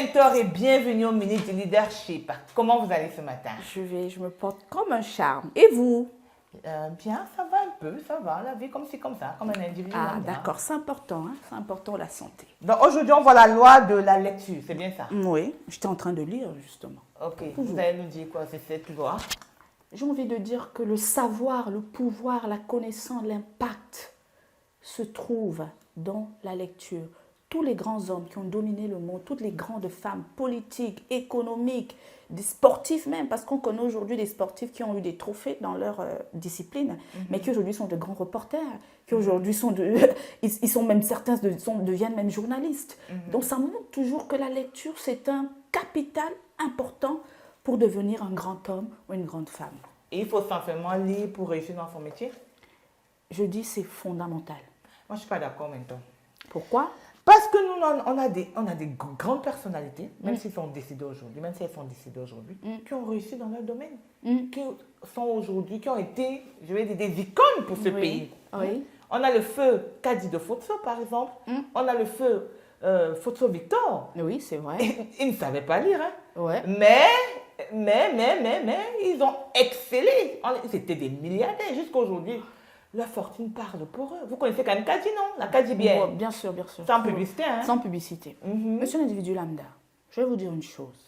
Mentor et bienvenue au Minute du Leadership. Comment vous allez ce matin? Je me porte comme un charme. Et vous? Bien, ça va un peu, ça va. La vie comme ci, comme ça, comme un individu. Ah, lambda. d'accord, c'est important, hein? C'est important la santé. Donc aujourd'hui, on voit la loi de la lecture, c'est bien ça? Oui, j'étais en train de lire justement. Ok, vous allez nous dire quoi, c'est cette loi? J'ai envie de dire que le savoir, le pouvoir, la connaissance, l'impact se trouvent dans la lecture. Tous les grands hommes qui ont dominé le monde, toutes les grandes femmes politiques, économiques, des sportifs même, parce qu'on connaît aujourd'hui des sportifs qui ont eu des trophées dans leur discipline, mais qui aujourd'hui sont de grands reporters, qui aujourd'hui sont ils sont même certains deviennent même journalistes. Donc ça montre toujours que la lecture c'est un capital important pour devenir un grand homme ou une grande femme. Et il faut simplement lire pour réussir dans son métier? Je dis c'est fondamental. Moi, je ne suis pas d'accord maintenant. Pourquoi? Parce que nous, on a des grandes personnalités, même s'ils sont décédés aujourd'hui, même si elles sont décédées aujourd'hui, qui ont réussi dans leur domaine, qui sont aujourd'hui, qui ont été, je vais dire, des icônes pour ce pays. Oui. On a le feu Kadi de Fotso, par exemple. On a le feu Fotso Victor. Oui, c'est vrai. Ils ne savaient pas lire, hein. Ouais. Mais, ils ont excellé. Ils étaient des milliardaires jusqu'aujourd'hui. La fortune parle pour eux. Vous connaissez quand même Kadi, non? La Kadi bien. Bon, bien sûr, bien sûr. Sans publicité, hein? Sans publicité. Monsieur l'individu lambda, je vais vous dire une chose.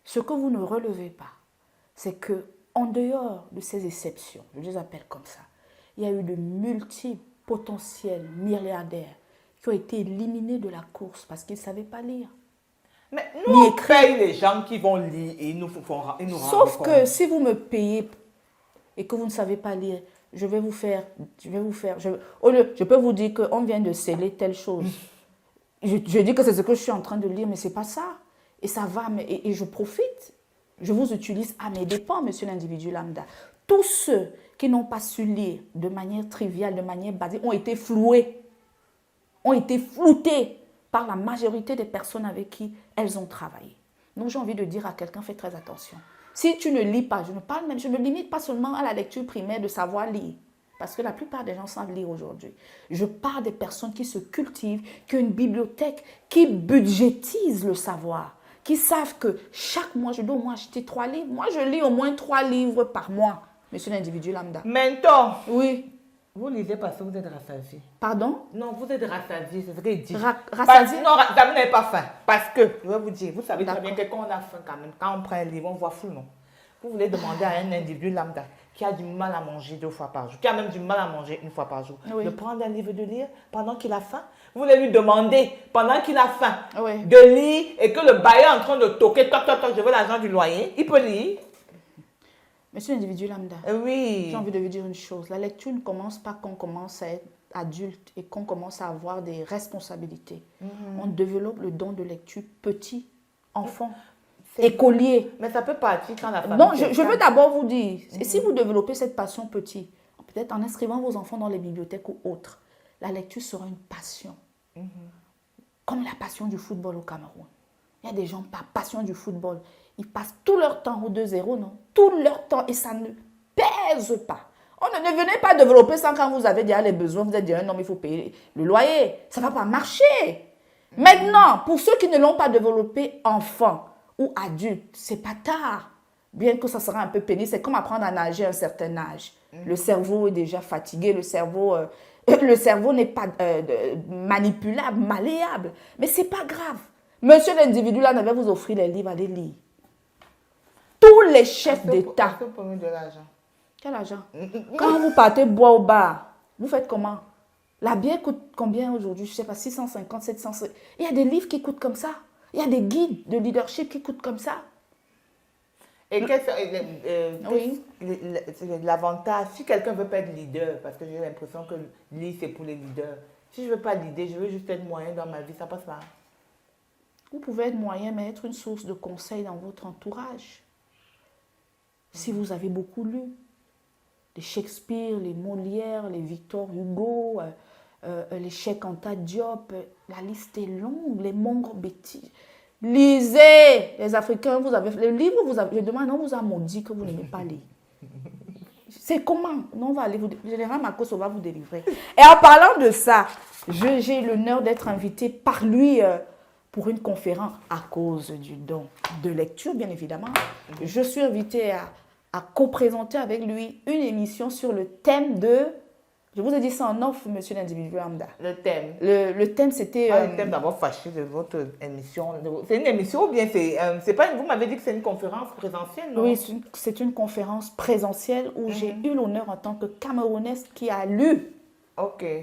Ce que vous ne relevez pas, c'est que en dehors de ces exceptions, je les appelle comme ça, il y a eu de multiples potentiels milliardaires qui ont été éliminés de la course parce qu'ils ne savaient pas lire. Mais nous, on paye les gens qui vont lire et ils nous rendent Sauf que compte. si vous me payez et que vous ne savez pas lire, je peux vous dire qu'on vient de sceller telle chose. Je dis que c'est ce que je suis en train de lire, mais ce n'est pas ça. Et ça va, et je profite. Je vous utilise à mes dépens, monsieur l'individu lambda. Tous ceux qui n'ont pas su lire de manière triviale, de manière basique, ont été floués, ont été floutés par la majorité des personnes avec qui elles ont travaillé. Donc j'ai envie de dire à quelqu'un, fais très attention. Si tu ne lis pas, je ne limite pas seulement à la lecture primaire de savoir lire, parce que la plupart des gens savent lire aujourd'hui. Je parle des personnes qui se cultivent, qui ont une bibliothèque, qui budgétisent le savoir, qui savent que chaque mois, je dois au moins acheter 3 livres. Moi, je lis au moins 3 livres par mois, monsieur l'individu lambda. Mentor, Oui. vous lisez parce que vous êtes rassasié. Pardon? Non, vous êtes rassasié, c'est ce qu'il dit. Rassasié? Non, vous n'avez pas faim. Parce que, je vais vous dire, vous savez très bien que quand on a faim quand même, quand on prend un livre, on voit flou, non? Vous voulez demander à un individu lambda qui a du mal à manger 2 fois par jour, qui a même du mal à manger 1 fois par jour, de prendre un livre de lire pendant qu'il a faim. Vous voulez lui demander, pendant qu'il a faim, de lire et que le bailleur est en train de toquer, toc, toc, toc, je veux l'argent du loyer, il peut lire. Monsieur l'individu lambda, oui. J'ai envie de vous dire une chose. La lecture ne commence pas quand on commence à être adulte et qu'on commence à avoir des responsabilités. On développe le don de lecture petit, enfant, écolier. Mais ça peut partir quand la famille... Non, je veux d'abord vous dire, si vous développez cette passion petit, peut-être en inscrivant vos enfants dans les bibliothèques ou autres, la lecture sera une passion. Comme la passion du football au Cameroun. Il y a des gens par passion du football. Ils passent tout leur temps au 2-0, non? Tout leur temps et ça ne pèse pas. On ne venez pas développer ça quand vous avez déjà les besoins. Vous êtes déjà un homme, il faut payer le loyer. Ça ne va pas marcher. Maintenant, pour ceux qui ne l'ont pas développé, enfant ou adulte, c'est pas tard. Bien que ça sera un peu pénible, c'est comme apprendre à nager à un certain âge. Le cerveau est déjà fatigué, le cerveau n'est pas manipulable, malléable. Mais ce n'est pas grave. Monsieur l'individu, là, devait vous offrir les livres, allez lire. Tous les chefs d'État. Est-ce que pour nous de l'argent? Quel argent? Quand vous partez boire au bar, vous faites comment? La bière coûte combien aujourd'hui? Je ne sais pas, 650, 700. Il y a des livres qui coûtent comme ça. Il y a des guides de leadership qui coûtent comme ça. Et l'avantage, si quelqu'un ne veut pas être leader, parce que j'ai l'impression que lire c'est pour les leaders. Si je ne veux pas leader, je veux juste être moyen dans ma vie, ça passe pas. Vous pouvez être moyen, mais être une source de conseil dans votre entourage. Si vous avez beaucoup lu, les Shakespeare, les Molière, les Victor Hugo, les Cheikh Anta Diop, la liste est longue, les Mongo Betty. Lisez, les Africains, vous avez le livre, je demande, on vous a maudit que vous n'aimez pas lire. C'est comment? Non, on va aller le général Marcos va vous délivrer. Et en parlant de ça, j'ai l'honneur d'être invitée par lui pour une conférence à cause du don de lecture, bien évidemment. Je suis invitée à co-présenter avec lui une émission sur le thème de... Je vous ai dit ça en off, monsieur l'individu lambda. Le thème. Le thème, c'était... Le thème d'abord fâché de votre émission. C'est une émission ou bien c'est pas... Vous m'avez dit que c'est une conférence présentielle, non? Oui, c'est une conférence présentielle où j'ai eu l'honneur en tant que Camerounaise qui a lu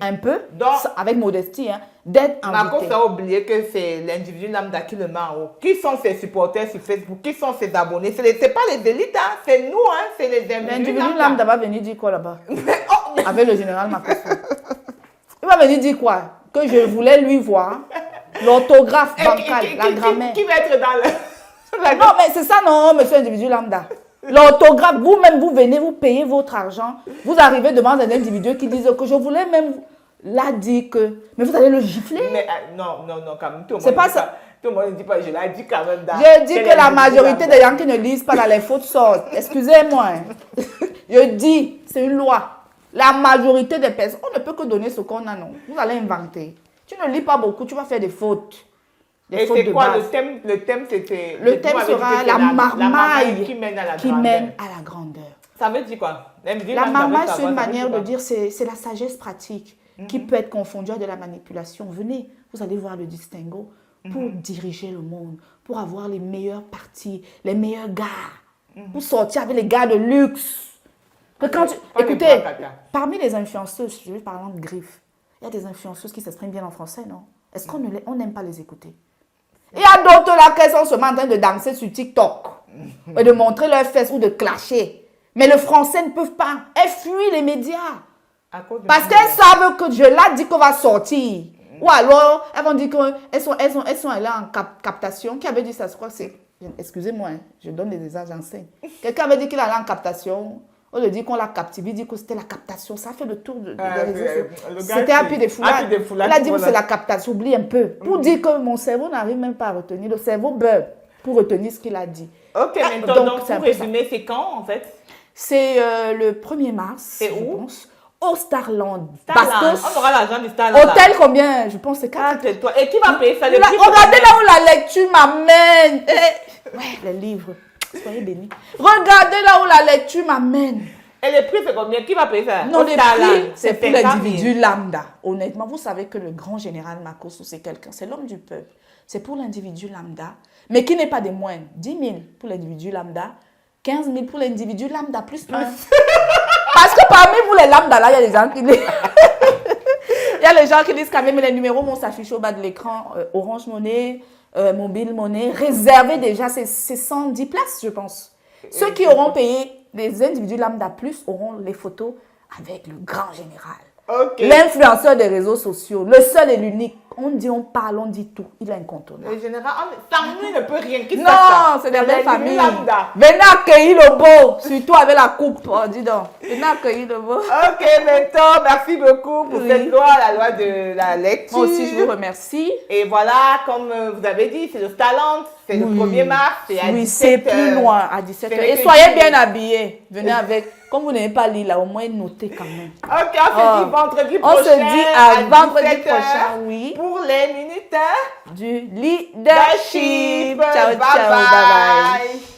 un peu, donc, avec modestie, hein, d'être invitée. Marcos a oublié que c'est l'individu lambda qui le met en haut. Qui sont ses supporters sur Facebook? Qui sont ses abonnés? C'est pas les élites, hein, c'est nous, hein, c'est les individus L'individu lambda va venir dire quoi là-bas? Avec le général Marcos. Il va venir dire quoi? Que je voulais lui voir l'orthographe bancale, la grammaire. Qui va être dans le... Non, mais c'est ça, non, monsieur individu lambda. L'orthographe, vous-même, vous venez, vous payez votre argent. Vous arrivez devant un individu qui dit que je voulais même là dire que... Mais vous allez le gifler. Mais non, quand même. Tout le monde c'est pas ça. Tout le monde ne dit pas, je l'ai dit quand même. Je dis que la majorité des gens qui ne lisent pas dans les fautes sortent. Excusez-moi. Je dis, c'est une loi. La majorité des personnes, on ne peut que donner ce qu'on a, non. Vous allez inventer. Tu ne lis pas beaucoup, tu vas faire des fautes. Et c'est quoi le thème? Le thème, c'était... Le thème sera la marmaille qui mène à la grandeur. Ça veut dire quoi? La marmaille, c'est une manière de dire, c'est la sagesse pratique qui peut être confondue à de la manipulation. Venez, vous allez voir le distinguo pour diriger le monde, pour avoir les meilleurs partis, les meilleurs gars, pour sortir avec les gars de luxe. Que quand écoutez, parmi les influenceuses, je vais parler de griffes, il y a des influenceuses qui s'expriment bien en français, non? Est-ce qu'on n'aime pas les écouter? Il y a d'autres là qui sont seulement en train de danser sur TikTok et de montrer leurs fesses ou de clasher. Mais le français ne peuvent pas. Elles fuient les médias. Parce qu'elles savent que je l'ai dit qu'on va sortir. Ou alors, elles vont dire qu'elles sont allées en captation. Qui avait dit ça? Je crois que c'est... Excusez-moi, hein, je donne des agences. Quelqu'un avait dit qu'il allait en captation. On lui dit qu'on l'a captivé, il dit que c'était la captation. Ça fait le tour des réseaux. C'était Happy des Foulades. Il a dit que c'est la captation, oublie un peu. Pour dire que mon cerveau n'arrive même pas à retenir. Le cerveau beurre pour retenir ce qu'il a dit. Ok, maintenant, donc pour résumer, c'est quand en fait? C'est le 1er mars. C'est où? Pense, au Starland. Bastos. On aura l'argent du Starland. Hôtel combien? Je pense que c'est 4. Et qui va payer ça? Regardez là où la lecture m'amène. Ouais, les livres. Soyez bénis. Regardez là où la lecture m'amène. Et les prix, c'est combien? Qui va payer ça? Non, les prix, c'est pour l'individu lambda. Honnêtement, vous savez que le grand général Marcos, c'est quelqu'un, c'est l'homme du peuple. C'est pour l'individu lambda, mais qui n'est pas des moindres. 10 000 pour l'individu lambda, 15 000 pour l'individu lambda, plus 1. Parce que parmi vous, les lambda, là, il y a des gens qui disent... Il y a les gens qui disent quand même, les numéros vont s'afficher au bas de l'écran. Orange Money, Mobile Money, réservé déjà, c'est 110 places, je pense. Ceux qui auront payé, les individus lambda plus, auront les photos avec le grand général. L'influenceur des réseaux sociaux, le seul et l'unique. On dit, on parle, on dit tout. Il est incontournable. Le général, sans lui, ne peut rien. Qui non, c'est des belles familles. Venez accueillir le beau, surtout avec la coupe. Oh, dis donc, venez accueillir le beau. Ok, maintenant, merci beaucoup pour cette loi, la loi de la lecture. Moi aussi, je vous remercie. Et voilà, comme vous avez dit, c'est le Talent, c'est le 1er mars, c'est à 17h. Oui, c'est plus loin, à 17h. Et soyez bien habillés. Venez avec, comme vous n'avez pas lu là, au moins notez quand même. Ok, on se dit vendredi prochain. On se dit à vendredi prochain, oui. Pour les minutes du leadership. Ciao, Ciao, bye bye.